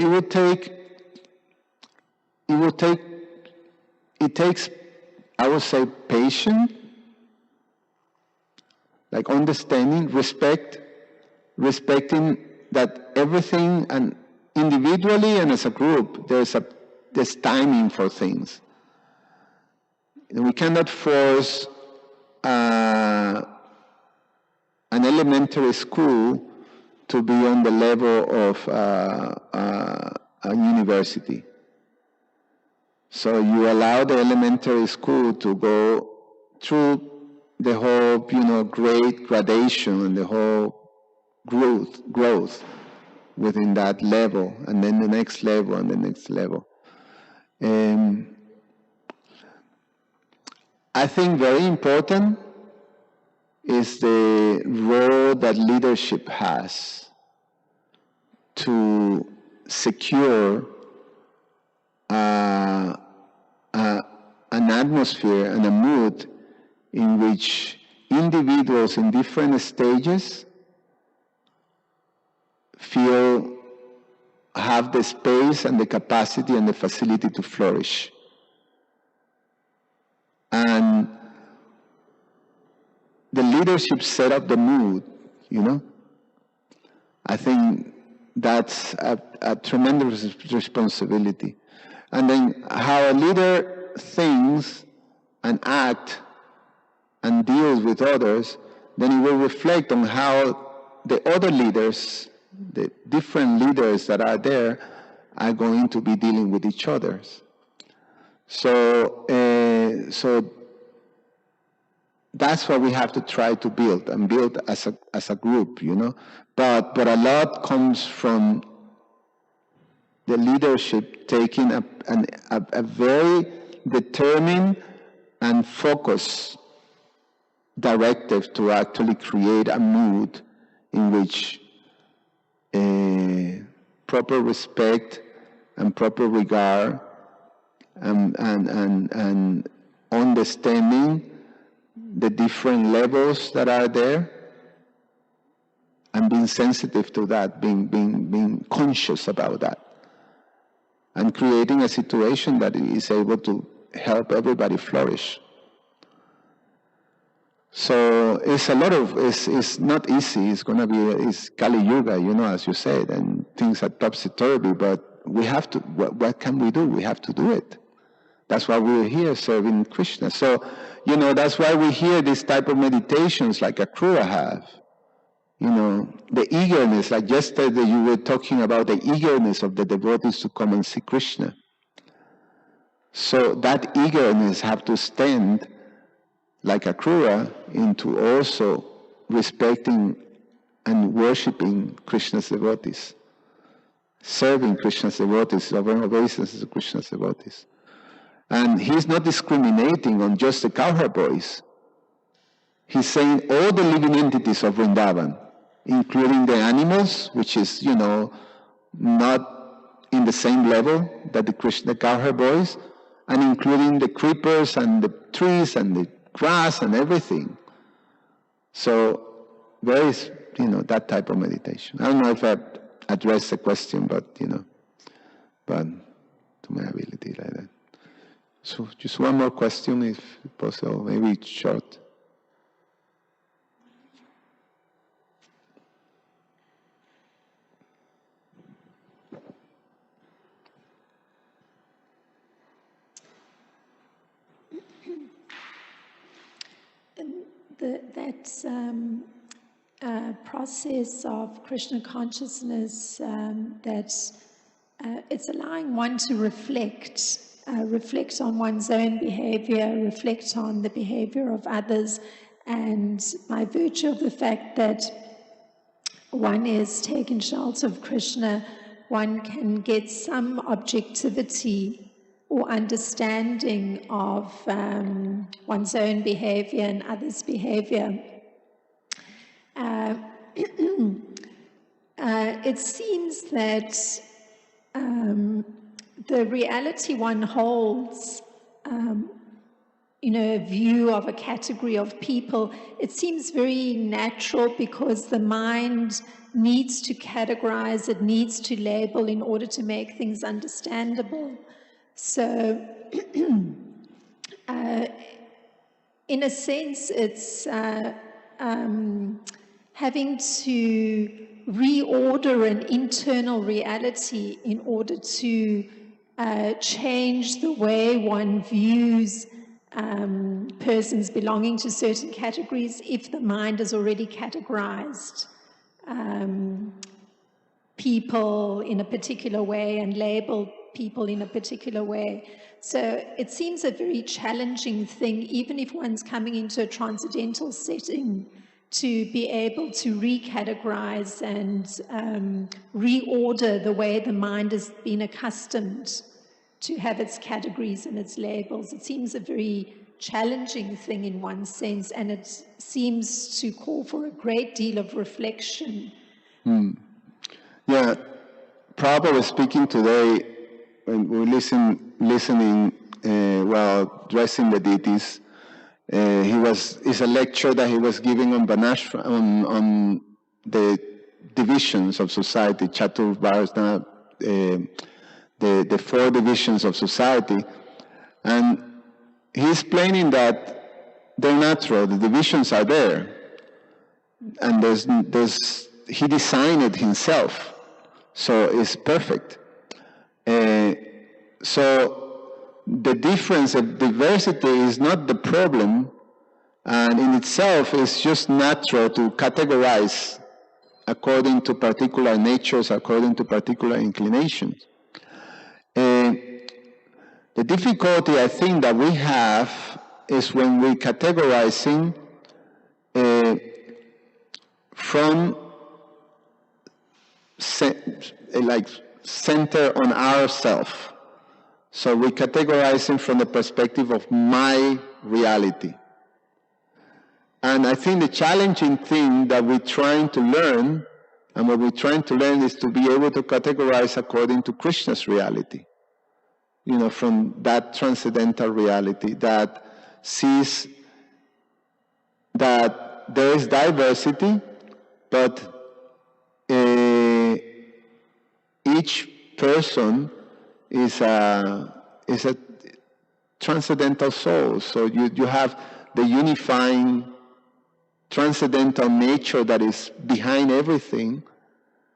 it takes, I would say, patience, like understanding, respecting that everything, and individually and as a group, there's timing for things. We cannot force an elementary school to be on the level of a university. So you allow the elementary school to go through the whole, great gradation and the whole growth within that level, and then the next level and the next level. I think very important is the role that leadership has to secure an atmosphere and a mood in which individuals in different stages have the space and the capacity and the facility to flourish. And the leadership set up the mood, I think that's a tremendous responsibility. And then how a leader thinks and acts and deals with others, then it will reflect on how the other leaders, the different leaders that are there, are going to be dealing with each other. So that's what we have to try to build, and build as a group, But a lot comes from the leadership taking a very determined and focused directive to actually create a mood in which proper respect and proper regard and understanding the different levels that are there, and being sensitive to that, being conscious about that, and creating a situation that is able to help everybody flourish. So it's it's not easy. It's Kali Yuga, as you said, and things are topsy-turvy, but we have to, what can we do? We have to do it. That's why we're here serving Krishna. So, that's why we hear this type of meditations like Akrura have. The eagerness, like yesterday you were talking about the eagerness of the devotees to come and see Krishna. So that eagerness have to stand like Akrura into also respecting and worshipping Krishna's devotees, serving Krishna's devotees, offering obeisance to Krishna's devotees. And he's not discriminating on just the cowherd boys. He's saying all the living entities of Vrindavan, including the animals, which is, not in the same level that the cowherd boys, and including the creepers and the trees and the grass and everything. So there is, that type of meditation. I don't know if I addressed the question, but to my ability like that. So just one more question, if possible, maybe it's short. That process of Krishna consciousness, that it's allowing one to reflect on one's own behavior, reflect on the behavior of others, and by virtue of the fact that one is taking shelter of Krishna, one can get some objectivity or understanding of one's own behavior and others' behavior. It seems that the reality one holds, a view of a category of people, it seems very natural because the mind needs to categorize, it needs to label in order to make things understandable. So, in a sense, it's having to reorder an internal reality in order to change the way one views persons belonging to certain categories if the mind has already categorized people in a particular way and labeled people in a particular way. So it seems a very challenging thing, even if one's coming into a transcendental setting, to be able to recategorize and reorder the way the mind has been accustomed to have its categories and its labels. It seems a very challenging thing in one sense, and it seems to call for a great deal of reflection. Yeah, Prabhupada was speaking today when we were listening while dressing the deities. It's a lecture that he was giving on Vanashram, on the divisions of society, Chatur Varna, the four divisions of society, and he's explaining that they're natural. The divisions are there, and he designed it himself, so it's perfect. So the difference of diversity is not the problem, and in itself it's just natural to categorize according to particular natures, according to particular inclinations. The difficulty I think that we have is when we're categorizing from center on ourself. So we're categorizing from the perspective of my reality. And I think the challenging thing that we're trying to learn, and what we're trying to learn, is to be able to categorize according to Krishna's reality. From that transcendental reality that sees that there is diversity, but each person is a transcendental soul. So you have the unifying transcendental nature that is behind everything,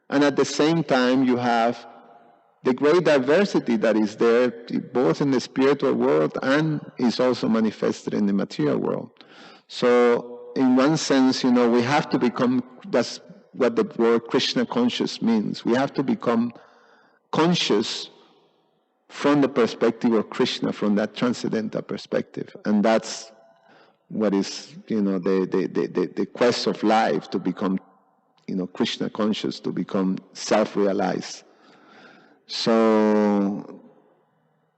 and at the same time you have the great diversity that is there both in the spiritual world and is also manifested in the material world. So in one sense, we have to become, that's what the word Krishna conscious means. We have to become conscious from the perspective of Krishna, from that transcendental perspective. And that's what is, the quest of life, to become, Krishna conscious, to become self-realized. So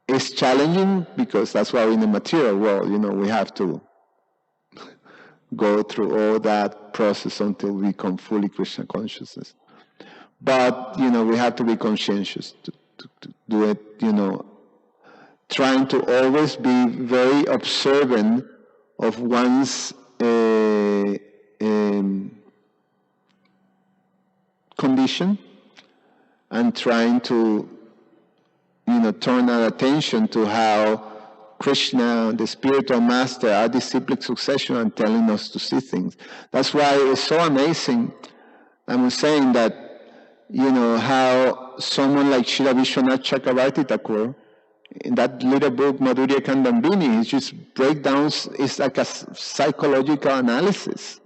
it's challenging because that's why in the material world, we have to go through all that process until we become fully Krishna consciousness. But, we have to be conscientious to do it, trying to always be very observant of one's condition, and trying to, turn our attention to how Krishna, the spiritual master, our disciplic succession, are telling us to see things. That's why it's so amazing. I was saying that, how someone like Srila Vishwanath Chakravarti Thakur, in that little book, Madhurya Kandambini, it just breakdowns, it's like a psychological analysis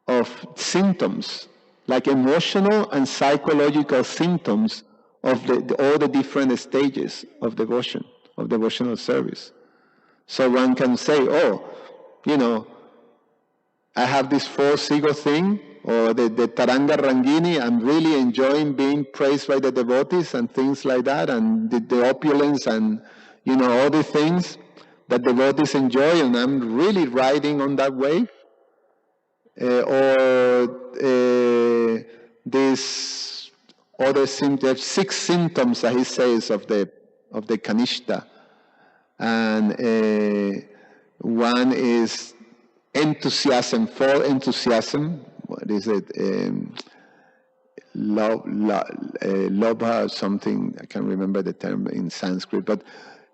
of symptoms, like emotional and psychological symptoms of all the different stages of devotion, of devotional service. So one can say, I have this false ego thing, or the Taranga Rangini, I'm really enjoying being praised by the devotees and things like that, and the opulence and, all the things that devotees enjoy, and I'm really riding on that wave. This other there's 6 symptoms that he says of the Kanishta, and one is enthusiasm, full enthusiasm. What is it? Lobha, something, I can't remember the term in Sanskrit,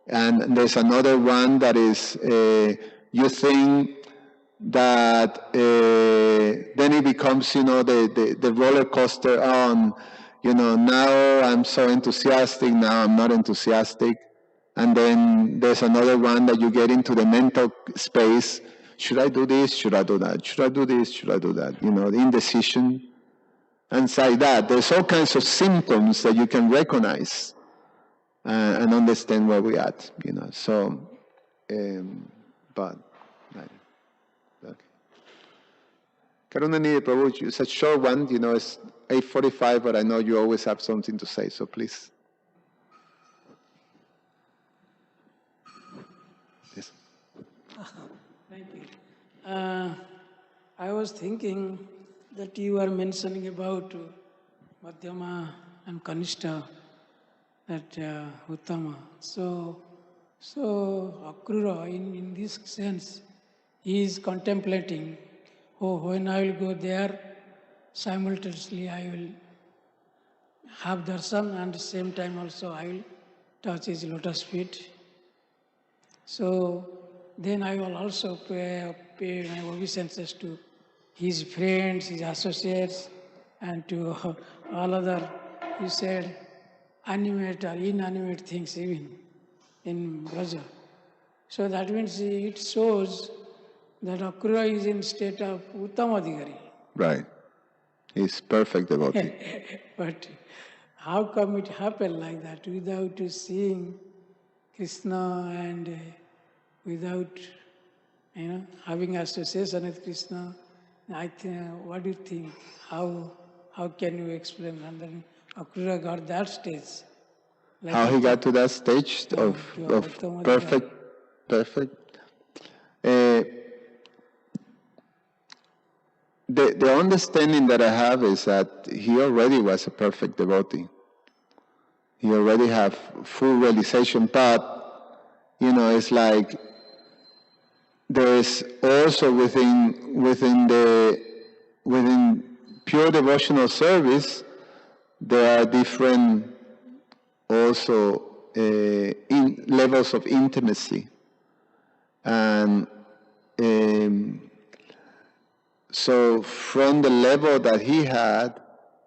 and there's another one that is, you think that then it becomes, the roller coaster on, now I'm so enthusiastic, now I'm not enthusiastic. And then there's another one that you get into the mental space. Should I do this? Should I do that? Should I do this? Should I do that? The indecision. And like that, there's all kinds of symptoms that you can recognize and understand where we're at, So, but, okay. Karunani Prabhu, it's a short one, it's 8:45, but I know you always have something to say, so please. Yes. Thank you. I was thinking that you were mentioning about Madhyama and Kanishta, that Uttama. So Akrura, in this sense, he is contemplating, when I will go there, simultaneously I will have darshan, and at the same time also I will touch his lotus feet. So then I will also pay my obeisances to his friends, his associates, and to all other, you said, animate or inanimate things even in Braja. So that means it shows that Akrura is in state of Uttamadhikari. Right. He's perfect devotee. But how come it happened like that without seeing Krishna and without having association with Krishna? I think, what do you think? How can you explain? And then Akrura got that stage. Like how he got to that stage of perfect. The understanding that I have is that he already was a perfect devotee. He already have full realization, but it's like there is also within pure devotional service, there are different also levels of intimacy, and so from the level that he had,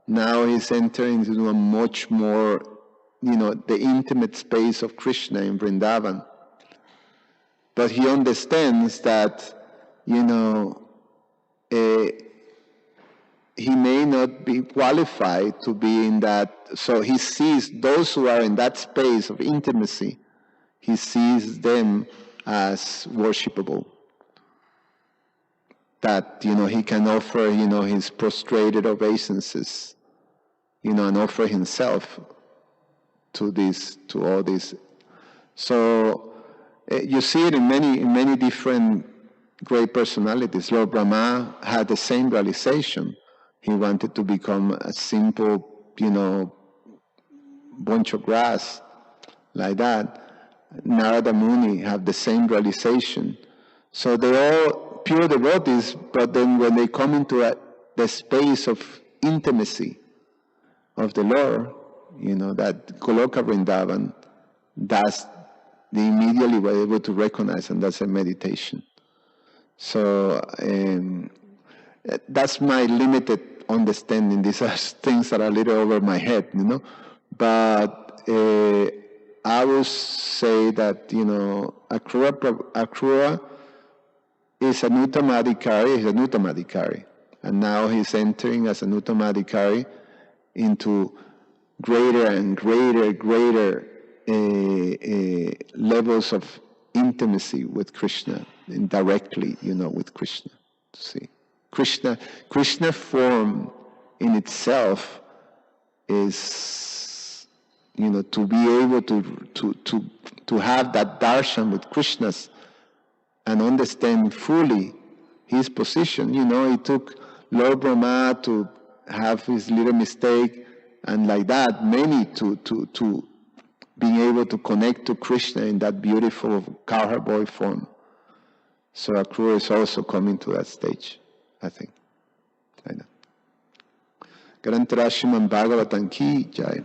now he's entering into a much more, the intimate space of Krishna in Vrindavan. But he understands that, he may not be qualified to be in that. So he sees those who are in that space of intimacy, he sees them as worshipable. That, he can offer, his prostrated obeisances, and offer himself to all this. So you see it in many different great personalities. Lord Brahma had the same realization. He wanted to become a simple, bunch of grass, like that. Narada Muni have the same realization. So they're all pure devotees, but then when they come into the space of intimacy of the Lord, that Goloka Vrindavan, they immediately were able to recognize, and that's a meditation. So that's my limited understanding. These are things that are a little over my head, But I would say that, Akrura is an Uttamadhikari, and now he's entering as an Uttamadhikari into greater and greater levels of intimacy with Krishna, indirectly, with Krishna. See. Krishna form in itself is, to be able to have that darshan with Krishna's and understand fully his position. It took Lord Brahma to have his little mistake, and like that, many to being able to connect to Krishna in that beautiful cowherd boy form. So Akrura is also coming to that stage, I think. Like that. Grantara Srimad Bhagavatam ki jai.